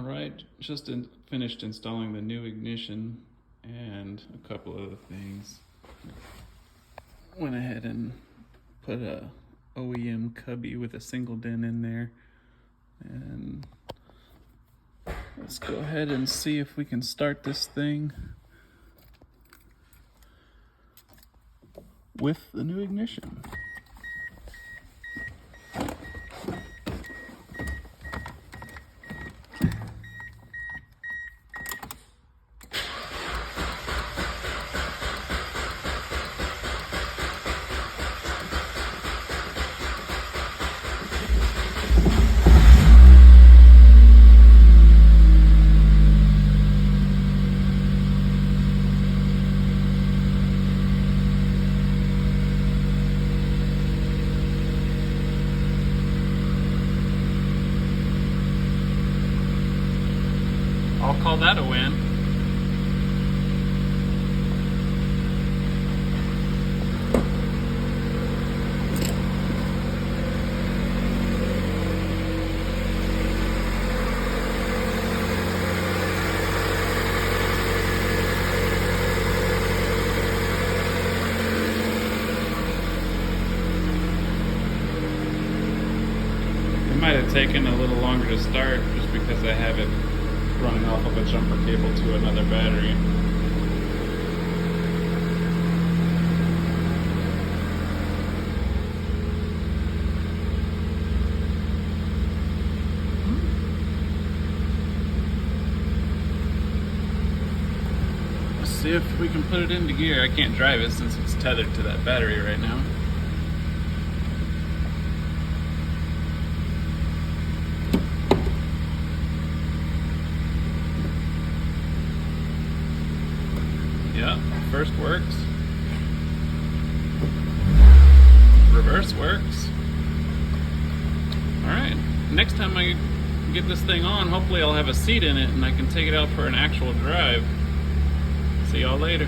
Alright, finished installing the new ignition and a couple other things. Went ahead and put a OEM cubby with a single dent in there. And let's go ahead and see if we can start this thing with the new ignition. I'll call that a win. It might have taken a little longer to start just because I have it running off of a jumper cable to another battery. Let's see if we can put it into gear. I can't drive it since it's tethered to that battery right now. Yeah, first works. Reverse works. Alright, next time I get this thing on, hopefully I'll have a seat in it and I can take it out for an actual drive. See y'all later.